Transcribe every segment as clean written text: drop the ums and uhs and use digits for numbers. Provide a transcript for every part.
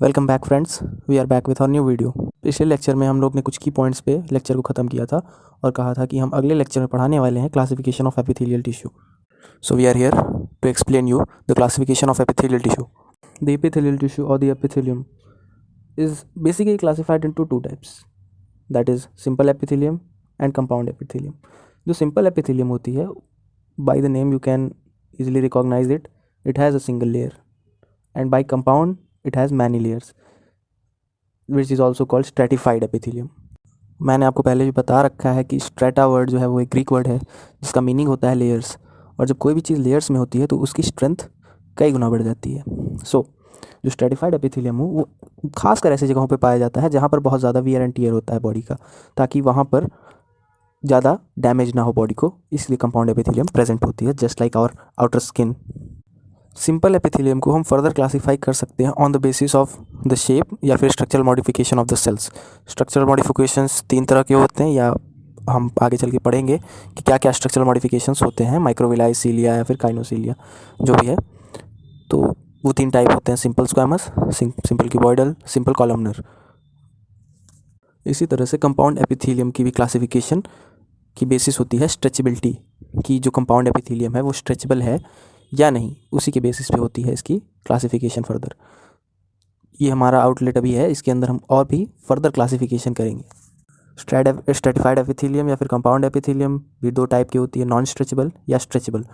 Welcome back friends, we are back with our new video. पिछले lecture में हम लोग ने कुछ की पॉइंट्स पे लेक्चर को ख़त्म किया था और कहा था कि हम अगले लेक्चर में पढ़ाने वाले हैं classification of epithelial tissue. So we are here to explain you the classification of epithelial tissue. The epithelial tissue और the epithelium is basically classified into two types, that is simple epithelium and compound epithelium. जो simple epithelium होती है, by the name you can easily recognise it, it has a single layer, and by compound it has many layers which is also called stratified epithelium। मैंने आपको पहले भी बता रखा है कि स्ट्रेटा वर्ड जो है वो एक ग्रीक वर्ड है जिसका मीनिंग होता है लेयर्स, और जब कोई भी चीज़ लेयर्स में होती है तो उसकी स्ट्रेंथ कई गुना बढ़ जाती है। जो स्ट्रेटिफाइड एपिथेलियम हो वो खासकर ऐसी जगहों पे पाया जाता है जहाँ पर बहुत ज़्यादा वियर एंड टियर होता है बॉडी का, ताकि वहाँ पर ज़्यादा डैमेज ना हो बॉडी को, इसलिए कंपाउंड एपिथेलियम प्रेजेंट होती है, just like our outer skin. Simple epithelium को हम फर्दर क्लासीफाई कर सकते हैं on the basis of the shape या फिर structural modification of the cells. Structural modifications तीन तरह के होते हैं, या हम आगे चल के पढ़ेंगे कि क्या क्या स्ट्रक्चरल मॉडिफिकेशंस होते हैं, माइक्रोविलाई, सीलिया या फिर काइनोसीलिया जो भी है। तो वो तीन टाइप होते हैं, simple squamous, simple cuboidal, simple columnar. इसी तरह से कंपाउंड एपिथेलियम की भी क्लासिफिकेशन की बेसिस होती है स्ट्रेचेबिलिटी, कि जो कंपाउंड एपिथेलियम है वो स्ट्रेचेबल है या नहीं, उसी के बेसिस पे होती है इसकी क्लासिफिकेशन फर्दर। ये हमारा आउटलेट अभी है, इसके अंदर हम और भी फर्दर क्लासिफिकेशन करेंगे। स्ट्रेटिफाइड एपिथेलियम या फिर कंपाउंड एपिथेलियम भी दो टाइप की होती है, नॉन स्ट्रेचेबल या स्ट्रेचेबल।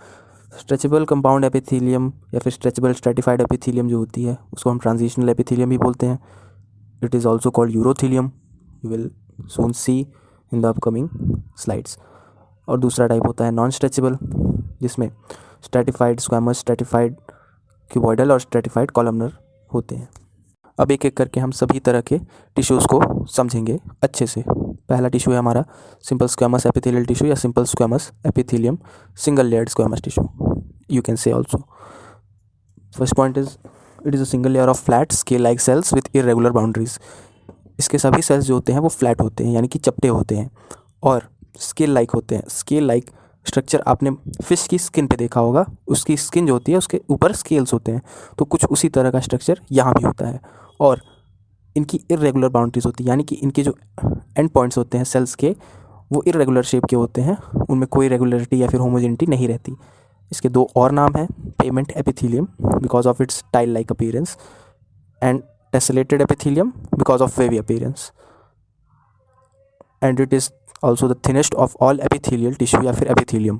स्ट्रेचेबल कंपाउंड एपिथेलियम या फिर स्ट्रेचेबल स्ट्रेटिफाइड एपिथेलियम जो होती है उसको हम ट्रांजिशनल एपिथेलियम भी बोलते हैं। It is also called urothelium, you will soon see in the upcoming slides. और दूसरा टाइप होता है नॉन स्ट्रेचेबल, जिसमें स्ट्रेटिफाइड स्क्वैमस, स्ट्रेटिफाइड क्यूबॉइडल और स्ट्रेटिफाइड कॉलमनर होते हैं। अब एक एक करके हम सभी तरह के टिश्यूज़ को समझेंगे अच्छे से। पहला टिश्यू है हमारा सिंपल स्क्वैमस एपिथेलियल टिश्यू या simple squamous epithelium single layered squamous tissue, you can say also. First point is it is a single layer of flat scale like sales with irregular boundaries. इसके सभी sales जो होते हैं वो flat होते हैं, यानी कि चपटे होते हैं, और स्केल लाइक होते हैं। स्केल लाइक स्ट्रक्चर आपने फिश की स्किन पे देखा होगा, उसकी स्किन जो होती है उसके ऊपर स्केल्स होते हैं, तो कुछ उसी तरह का स्ट्रक्चर यहाँ भी होता है। और इनकी इरेगुलर बाउंड्रीज होती है, यानी कि इनके जो एंड पॉइंट्स होते हैं सेल्स के वो इरेगुलर शेप के होते हैं, उनमें कोई रेगुलरिटी या फिर होमोजेनिटी नहीं रहती। इसके दो और नाम हैं, pavement epithelium because of its tile like appearance, and tessellated epithelium because of wavy appearance, and it is also the thinnest of all epithelial tissue या फिर एपिथेलियम।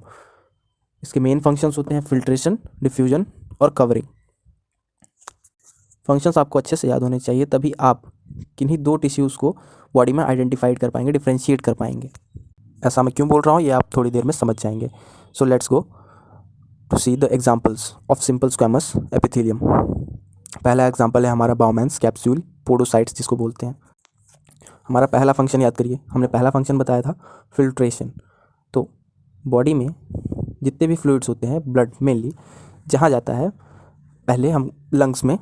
इसके मेन फंक्शंस होते हैं फिल्ट्रेशन, डिफ्यूजन और कवरिंग। फंक्शंस आपको अच्छे से याद होने चाहिए, तभी आप किन्हीं दो टिश्यूज़ को बॉडी में आइडेंटिफाइड कर पाएंगे, डिफ्रेंशिएट कर पाएंगे। ऐसा मैं क्यों बोल रहा हूँ ये आप थोड़ी देर में समझ जाएंगे। So let's go to see the examples of simple squamous epithelium. पहला एग्जाम्पल है हमारा बाउमैन्स कैप्सूल पोडोसाइट्स जिसको बोलते हैं। हमारा पहला फंक्शन याद करिए, हमने पहला फंक्शन बताया था फिल्ट्रेशन। तो बॉडी में जितने भी फ्लूइड्स होते हैं, ब्लड मेनली जहाँ जाता है, पहले हम लंग्स में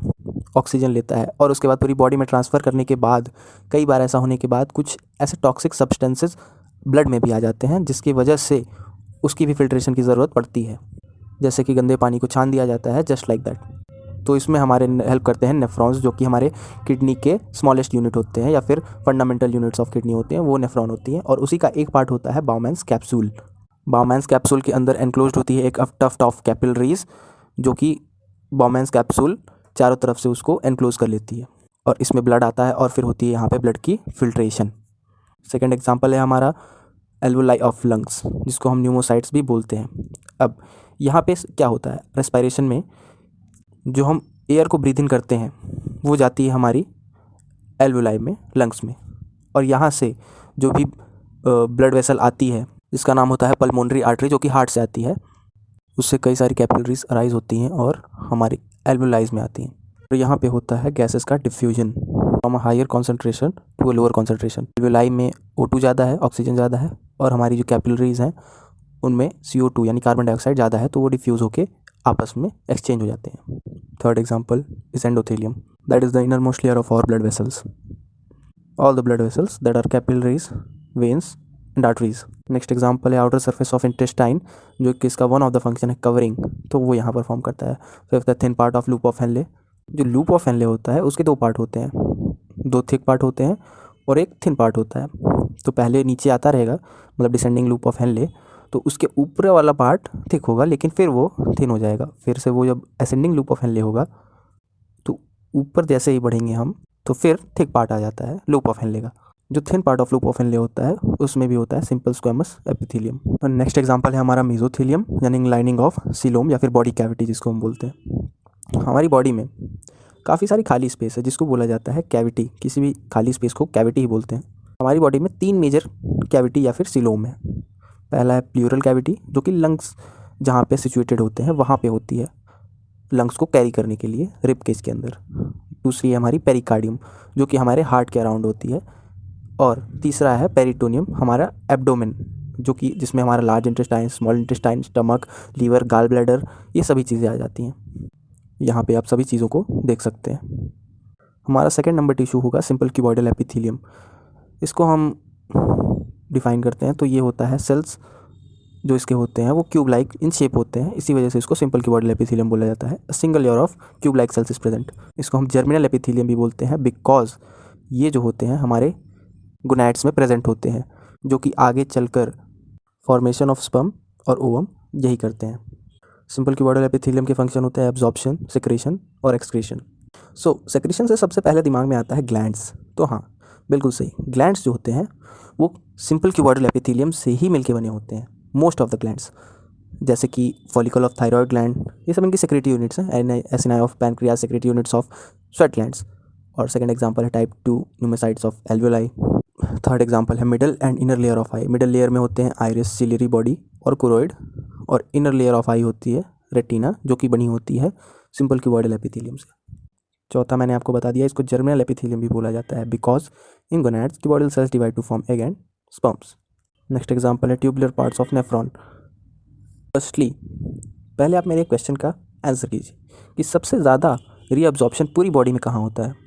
ऑक्सीजन लेता है और उसके बाद पूरी बॉडी में ट्रांसफ़र करने के बाद, कई बार ऐसा होने के बाद कुछ ऐसे टॉक्सिक सब्सटेंसेस ब्लड में भी आ जाते हैं, जिसकी वजह से उसकी भी फिल्ट्रेशन की ज़रूरत पड़ती है। जैसे कि गंदे पानी को छान दिया जाता है, जस्ट लाइक दैट। तो इसमें हमारे हेल्प करते हैं नेफ्रॉन्स, जो कि हमारे किडनी के स्मॉलेस्ट यूनिट होते हैं या फिर फंडामेंटल यूनिट्स ऑफ किडनी होते हैं, वो नेफ्रॉन होती हैं, और उसी का एक पार्ट होता है बाउमैन्स कैप्सूल। बाउमैन्स कैप्सूल के अंदर एनक्लोज्ड होती है एक टफ्ट ऑफ कैपिलरीज, जो कि बाउमैन्स कैप्सूल चारों तरफ से उसको एनक्लोज कर लेती है, और इसमें ब्लड आता है और फिर होती है यहाँ पे ब्लड की फिल्ट्रेशन। सेकेंड एग्जाम्पल है हमारा एल्वोलाई ऑफ लंग्स, जिसको हम न्यूमोसाइट्स भी बोलते हैं। अब यहाँ पे क्या होता है, रेस्पिरेशन में जो हम एयर को ब्रीथ इन करते हैं वो जाती है हमारी एल्वोलाई में, लंग्स में, और यहाँ से जो भी ब्लड वेसल आती है जिसका नाम होता है पल्मोनरी आर्टरी, जो कि हार्ट से आती है, उससे कई सारी कैपिलरीज अराइज होती हैं और हमारी एल्वोलाइज में आती हैं। तो यहाँ पे होता है गैसेस का diffusion from a higher concentration to a lower concentration. Alveoli में O2 ज़्यादा है, ऑक्सीजन ज़्यादा है, और हमारी जो कैपिलरीज हैं उनमें CO2 यानी कार्बन डाइऑक्साइड ज़्यादा है, तो वो डिफ्यूज़ होकर आपस में एक्सचेंज हो जाते हैं। Third example is endothelium, that is the innermost layer of our blood vessels, all the blood vessels that are capillaries, veins and arteries. Next example है आउटर सर्फेस ऑफ इंटेस्टाइन, जो कि इसका वन ऑफ द फंक्शन है covering, तो वो यहाँ perform करता है। Fifth the thin part of loop of Henle, जो लूप ऑफ हेनले होता है उसके दो पार्ट होते हैं, दो थिक पार्ट होते हैं और एक थिन पार्ट होता है। तो पहले नीचे आता रहेगा, मतलब डिसेंडिंग लूप ऑफ हेनले, तो उसके ऊपर वाला पार्ट थिक होगा लेकिन फिर वो थिन हो जाएगा। फिर से वो जब असेंडिंग लूप ऑफ हेनले होगा तो ऊपर जैसे ही बढ़ेंगे हम तो फिर थिक पार्ट आ जाता है लूप ऑफ हेनले का। जो thin part of loop of Henle होता है उसमें भी होता है सिंपल स्क्वेमस एपिथेलियम। और नेक्स्ट एग्जांपल है हमारा मेसोथेलियम, यानी लाइनिंग ऑफ सीलोम या फिर बॉडी कैविटी जिसको हम बोलते हैं। हमारी बॉडी में काफ़ी सारी खाली स्पेस है जिसको बोला जाता है कैविटी। किसी भी खाली स्पेस को कैविटी ही बोलते हैं। हमारी बॉडी में 3 मेजर कैविटी या फिर सीलोम है। पहला है प्लूरल कैविटी, जो कि लंग्स जहाँ पे सिचुएटेड होते हैं वहाँ पे होती है, लंग्स को कैरी करने के लिए रिब केज के अंदर। दूसरी है हमारी पेरिकार्डियम, जो कि हमारे हार्ट के अराउंड होती है। और तीसरा है पेरिटोनियम, हमारा एब्डोमेन, जो कि जिसमें हमारा large intestine, small intestine, stomach, liver, gall bladder, ये सभी चीज़ें आ जाती हैं। यहाँ पे आप सभी चीज़ों को देख सकते हैं। हमारा सेकंड नंबर टिश्यू होगा सिंपल क्यूबॉइडल एपिथेलियम। इसको हम डिफाइन करते हैं तो ये होता है सेल्स जो इसके होते हैं वो क्यूब लाइक इन शेप होते हैं, इसी वजह से इसको सिंपल क्यूबॉइडल एपिथेलियम बोला जाता है। Single layer of cube like cells is present. इसको हम जर्मिनल एपिथेलियम भी बोलते हैं बिकॉज ये जो होते हैं हमारे गोनैड्स में प्रेजेंट होते हैं, जो कि आगे चलकर फॉर्मेशन ऑफ स्पर्म और ओवम यही करते हैं। सिंपल क्यूबॉइडल एपिथेलियम के फंक्शन होते हैं एब्जॉर्प्शन, सेक्रेशन और एक्सक्रीशन। सो सेक्रेशन से सबसे पहले दिमाग में आता है ग्लैंड्स। तो हाँ, बिल्कुल सही, ग्लैंड्स जो होते हैं वो सिंपल क्यूबॉइडल एपिथेलियम से ही मिलके बने होते हैं। मोस्ट ऑफ द ग्लैंड्स, जैसे कि फॉलिकल ऑफ थायराइड ग्लैंड, ये सब इनकी सेक्रेटरी यूनिट्स हैं। Acini of pancreas secretory units of sweat glands. और सेकंड एग्जांपल है type 2 pneumocytes of alveoli. Third example है middle and inner layer of eye. Middle layer में होते हैं आइरिस, सिलियरी बॉडी और कुरोइड, और इनर लेयर ऑफ आई होती है रेटिना, जो कि बनी होती है सिंपल क्यूबॉइडल एपिथेलियम से। चौथा मैंने आपको बता दिया, इसको जर्मिनल एपिथेलियम भी बोला जाता है because in gonads cuboidal cells divide to form egg and sperms. Next example है tubular parts of nephron. Firstly पहले आप मेरे क्वेश्चन का आंसर कीजिए कि सबसे ज़्यादा रीअब्जॉर्प्शन पूरी बॉडी में कहाँ होता है।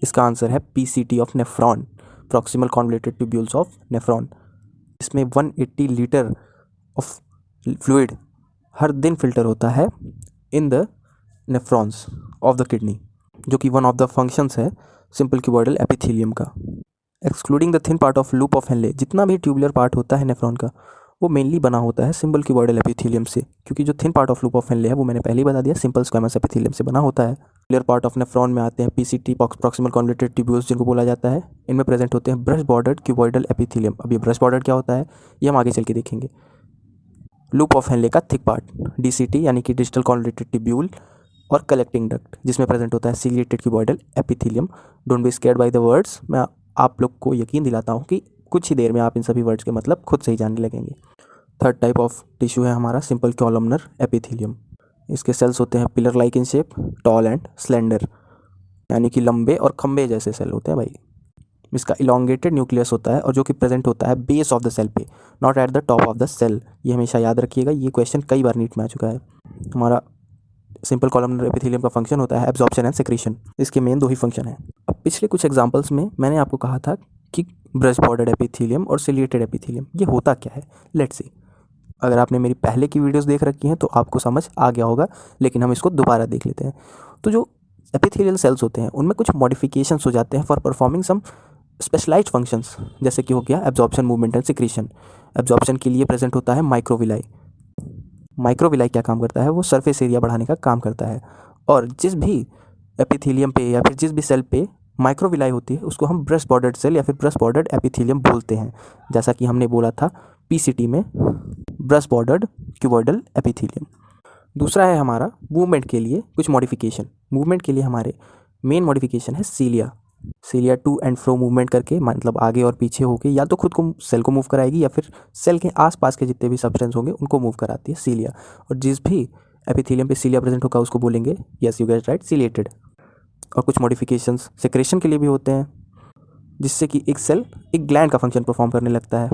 इसका आंसर है PCT of nephron, proximal convoluted tubules of nephron. इसमें 180 लीटर ऑफ फ्लूइड हर दिन फिल्टर होता है in the nephrons of the kidney, जो कि वन ऑफ द फंक्शंस है सिंपल क्यूबॉइडल एपिथेलियम का। Excluding the thin part of loop of Henley, जितना भी ट्यूबुलर पार्ट होता है नेफ्रॉन का वो मेनली बना होता है सिंपल क्यूबॉइडल एपिथेलियम से, क्योंकि जो thin part of loop of Henley है वो मैंने पहले ही बता दिया सिंपल स्क्वेमस एपिथेलियम से बना होता है। ट्यूबुलर पार्ट ऑफ नेफ्रॉन में आते हैं PCT, प्रॉक्सिमल कॉन्वोल्यूटेड ट्यूब्यूल्स जिनको बोला जाता है। इनमें प्रेजेंट होते हैं ब्रश बॉर्डर्ड क्यूबॉइडल एपिथेलियम। अब ये ब्रश बॉर्डर्ड क्या होता है ये हम आगे चल के देखेंगे। लूप ऑफ हेनले का थिक पार्ट DCT यानी कि डिजिटल कॉन्वोल्यूटेड ट्यूब्यूल, और कलेक्टिंग डक्ट जिसमें प्रेजेंट होता है ciliated cuboidal epithelium. Don't be scared by the words, मैं आप लोग को यकीन दिलाता हूँ कि कुछ ही देर में आप इन सभी वर्ड्स के मतलब खुद से ही जानने लगेंगे। थर्ड टाइप ऑफ टिश्यू है हमारा सिंपल कॉलमनर एपिथेलियम। इसके सेल्स होते हैं pillar like in shape, tall and slender, यानी कि लंबे और खंबे जैसे सेल होते हैं भाई। इसका इलोंगेटेड न्यूक्लियस होता है और जो कि प्रेजेंट होता है बेस ऑफ द सेल पे, not at the top of the cell. ये हमेशा याद रखिएगा, ये क्वेश्चन कई बार नीट में आ चुका है। हमारा सिंपल कॉलमनर एपिथेलियम का फंक्शन होता है एब्जॉर्प्शन एंड सेक्रेशन। इसके मेन 2 ही फंक्शन हैं। अब पिछले कुछ एग्जांपल्स में मैंने आपको कहा था कि ब्रश बॉर्डर्ड एपिथेलियम और सिलिएटेड एपिथेलियम ये होता क्या है। लेट्स सी, अगर आपने मेरी पहले की वीडियोस देख रखी हैं तो आपको समझ आ गया होगा, लेकिन हम इसको दोबारा देख लेते हैं। तो जो एपिथेलियल सेल्स होते हैं उनमें कुछ मॉडिफिकेशंस हो जाते हैं for performing some specialized functions, जैसे कि हो गया absorption, movement and secretion. Absorption के लिए प्रेजेंट होता है माइक्रोविलाई। माइक्रोविलाई क्या काम करता है, वो सरफेस एरिया बढ़ाने का काम करता है। और जिस भी एपिथेलियम पे या फिर जिस भी सेल पे माइक्रोविलाई होती है उसको हम ब्रश बॉर्डर्ड सेल या फिर ब्रश बॉर्डर्ड एपिथेलियम बोलते हैं, जैसा कि हमने बोला था PCT में ब्रश बॉर्डर्ड क्यूबॉइडल एपिथेलियम। दूसरा है हमारा मूवमेंट के लिए कुछ मॉडिफिकेशन। मूवमेंट के लिए हमारे मेन मॉडिफिकेशन है सीलिया टू एंड फ्रो मूवमेंट करके, मतलब आगे और पीछे होके या तो खुद को सेल को मूव कराएगी या फिर सेल के आसपास के जितने भी सब्सटेंस होंगे उनको मूव कराती है सीलिया। और जिस भी एपिथेलियम पे सीलिया प्रेजेंट होगा उसको बोलेंगे, yes you get right, ciliated. और कुछ मॉडिफिकेशंस सेक्रेशन के लिए भी होते हैं, जिससे कि एक सेल एक ग्लैंड का फंक्शन परफॉर्म करने लगता है।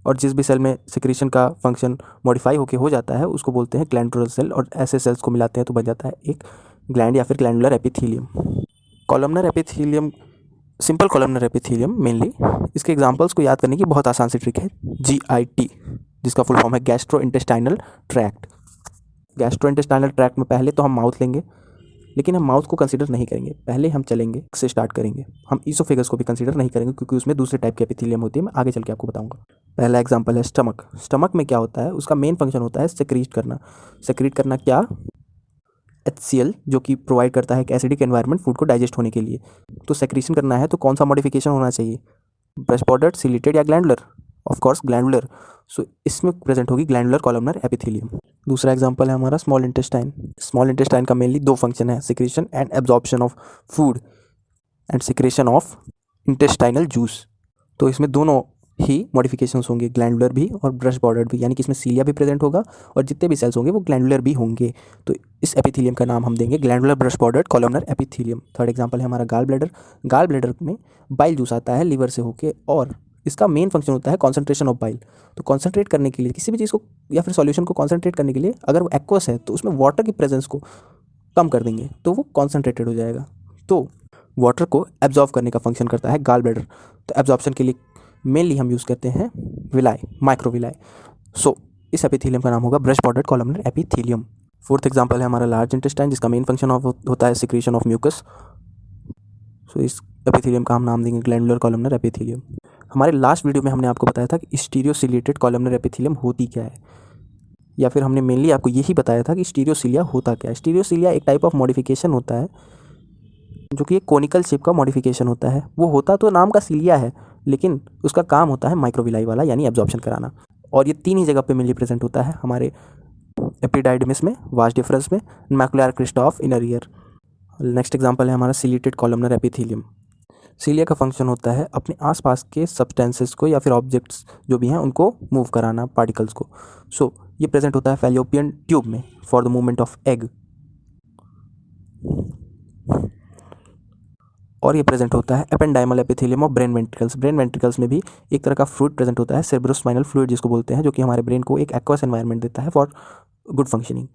और जिस भी सेल में सेक्रेशन का फंक्शन मॉडिफाई होकर हो जाता है उसको बोलते हैं ग्लैंडुलर सेल, और ऐसे सेल्स को मिलाते हैं तो बन जाता है एक ग्लैंड या फिर glandular epithelium. Columnar epithelium, simple columnar epithelium mainly, इसके एग्जांपल्स को याद करने की बहुत आसान सी ट्रिक है GIT, जिसका फुल फॉर्म है gastro intestinal tract. Gastro intestinal tract में पहले तो हम माउथ लेंगे, लेकिन हम माउथ को कंसीडर नहीं करेंगे। पहले हम चलेंगे से स्टार्ट करेंगे। हम ईसोफेगस को भी कंसीडर नहीं करेंगे क्योंकि उसमें दूसरे टाइप के एपिथेलियम होती है। मैं आगे चल के आपको बताऊंगा। पहला एग्जांपल है स्टमक। स्टमक में क्या होता है, उसका मेन फंक्शन होता है सेक्रीट करना। सेक्रीट करना क्या, HCl, जो कि प्रोवाइड करता है एक एसिडिक एनवायरनमेंट फूड को डाइजेस्ट होने के लिए। तो सेक्रीशन करना है तो कौन सा मॉडिफिकेशन होना चाहिए, ब्रश बॉर्डर्ड, सिलेटेड या glandular? Of course glandular. So इसमें प्रेजेंट होगी ग्लैंडुलर कॉलमनर एपिथेलियम। दूसरा एग्जांपल है हमारा स्मॉल इंटेस्टाइन। स्मॉल इंटेस्टाइन का मेनली दो फंक्शन है, secretion and absorption of food and secretion of intestinal juice. तो इसमें दोनों ही मॉडिफिकेशंस होंगे, ग्लैंडुलर भी और ब्रश बॉर्डर्ड भी, यानी कि इसमें सीलिया भी प्रेजेंट होगा और जितने भी सेल्स होंगे वो ग्लैंडुलर भी होंगे। तो इस एपिथेलियम का नाम हम देंगे glandular brush bordered columnar epithelium. Third example है हमारा गाल ब्लैडर। गाल ब्लैडर में बाइल जूस आता है लिवर से होके और इसका मेन फंक्शन होता है कॉन्सेंट्रेशन ऑफ बाइल। तो कॉन्सेंट्रेट करने के लिए किसी भी चीज़ को या फिर सॉल्यूशन को कॉन्सेंट्रेट करने के लिए अगर वो एक्वस है तो उसमें वाटर की प्रेजेंस को कम कर देंगे तो वो कॉन्सेंट्रेटेड हो जाएगा। तो वाटर को एब्जॉर्व करने का फंक्शन करता है गाल ब्लैडर। तो एब्जॉर्प्शन के लिए मेनली हम यूज़ करते हैं विलाई, माइक्रोविलाई। सो इस एपिथेलियम का नाम होगा brush bordered columnar epithelium. Fourth example है हमारा लार्ज इंटेस्टाइन, जिसका मेन फंक्शन होता है सिक्रीशन ऑफ म्यूकस। सो इस एपिथेलियम का हम नाम देंगे ग्लैंडुलर कॉलमनर एपिथेलियम। हमारे लास्ट वीडियो में हमने आपको बताया था कि स्टीरियोसिलिएटेड कॉलमनर एपिथेलियम होती क्या है, या फिर हमने मेनली आपको यही बताया था कि स्टीरियोसिलिया होता क्या है। स्टीरियोसिलिया एक टाइप ऑफ मॉडिफिकेशन होता है जो कि एक कोनिकल शेप का मॉडिफिकेशन होता है। वो होता तो नाम का सिलिया है लेकिन उसका काम होता है माइक्रोविलाई वाला, यानी एब्जॉर्प्शन कराना। और ये तीन ही जगह पे मेनली प्रेजेंट होता है, हमारे एपिडाइडमिस में, वास डिफरेंस में, macular Crysta of inner ear. Next example है हमारा सिलिएटेड कॉलमनर एपिथेलियम। सीलिया का फंक्शन होता है अपने आसपास के सब्सटेंसेस को या फिर ऑब्जेक्ट्स जो भी हैं उनको मूव कराना, पार्टिकल्स को। सो ये प्रेजेंट होता है फैलोपियन ट्यूब में for the movement of egg, और ये प्रेजेंट होता है ependymal epithelium of brain ventricles. Brain ventricles में भी एक तरह का फ्लूइड प्रेजेंट होता है, सेरेब्रोस्पाइनल फ्लूइड जिसको बोलते हैं, जो कि हमारे ब्रेन को एक एक्वस एनवायरनमेंट देता है फॉर गुड फंक्शनिंग।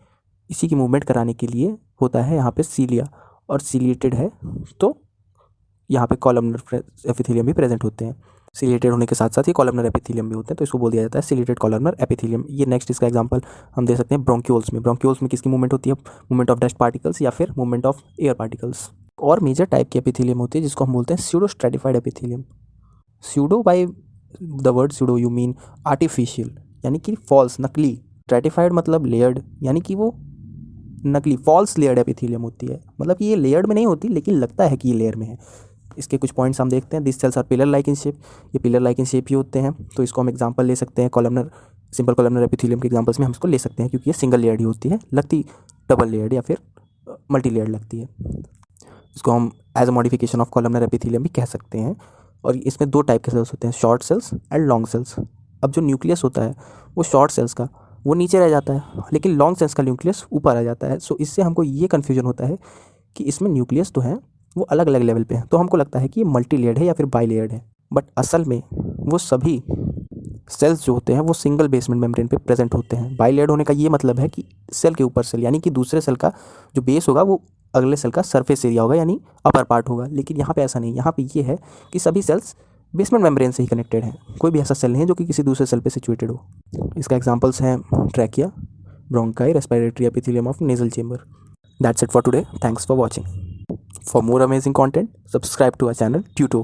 इसी की मूवमेंट कराने के लिए होता है यहाँ पे सीलिया, और सीलिएटेड है तो यहाँ पे कॉलमनर एपिथेलियम भी प्रेजेंट होते हैं। सिलिएटेड होने के साथ साथ ये कॉलमनर एपिथेलियम भी होते हैं, तो इसको बोल दिया जाता है सिलिएटेड कॉलमनर एपिथेलियम। ये नेक्स्ट इसका एग्जांपल हम दे सकते हैं ब्रोंक्यूल्स में। ब्रोंक्यूल्स में किसकी मूवमेंट होती है, मूवमेंट ऑफ डस्ट पार्टिकल्स या फिर मूवमेंट ऑफ एयर पार्टिकल्स। और मेजर टाइप की एपिथेलियम होती है जिसको हम बोलते हैं pseudo stratified epithelium. Pseudo by the word pseudo you mean artificial, यानी कि फॉल्स, नकली। स्ट्रेटिफाइड मतलब लेयर्ड, यानी कि वो नकली, फॉल्स लेयर्ड एपिथेलियम होती है। मतलब कि ये लेयर्ड में नहीं होती लेकिन लगता है कि ये लेयर में है। इसके कुछ पॉइंट्स हम देखते हैं। This cells are pillar like in shape, ये पिलर लाइक इन शेप ही होते हैं। तो इसको हम एग्जांपल ले सकते हैं कॉलमनर, सिंपल कॉलमनर एपिथेलियम के एग्जांपल्स में हम इसको ले सकते हैं क्योंकि ये सिंगल लेयर्ड ही होती है, लगती डबल लेयर्ड या फिर मल्टी लेयर्ड लगती है। इसको हम as a modification of columnar epithelium भी कह सकते हैं। और इसमें दो टाइप के सेल्स होते हैं, short cells and long cells. अब जो न्यूक्लियस होता है वो शॉर्ट सेल्स का वो नीचे रह जाता है, लेकिन लॉन्ग सेल्स का न्यूक्लियस ऊपर आ जाता है। सो इससे हमको ये कन्फ्यूजन होता है कि इसमें न्यूक्लियस तो है वो अलग अलग लेवल पे है, तो हमको लगता है कि ये मल्टी लेयर्ड है या फिर बाई लेयर्ड है। बट असल में वो सभी सेल्स जो होते हैं वो सिंगल बेसमेंट मेम्ब्रेन पे प्रेजेंट होते हैं। बाई लेयर्ड होने का ये मतलब है कि सेल के ऊपर सेल, यानी कि दूसरे सेल का जो बेस होगा वो अगले सेल का सरफेस एरिया होगा, यानी अपर पार्ट होगा। लेकिन यहाँ पे ऐसा नहीं, यहाँ पे ये है कि सभी सेल्स बेसमेंट मेम्ब्रेन से ही कनेक्टेड हैं। कोई भी ऐसा सेल नहीं है जो कि किसी दूसरे सेल पे सिचुएटेड हो। इसका एग्जांपल्स हैं trachea, bronchi, respiratory epithelium of nasal chamber. That's it for today, thanks for watching. For more amazing content, subscribe to our channel Tuto.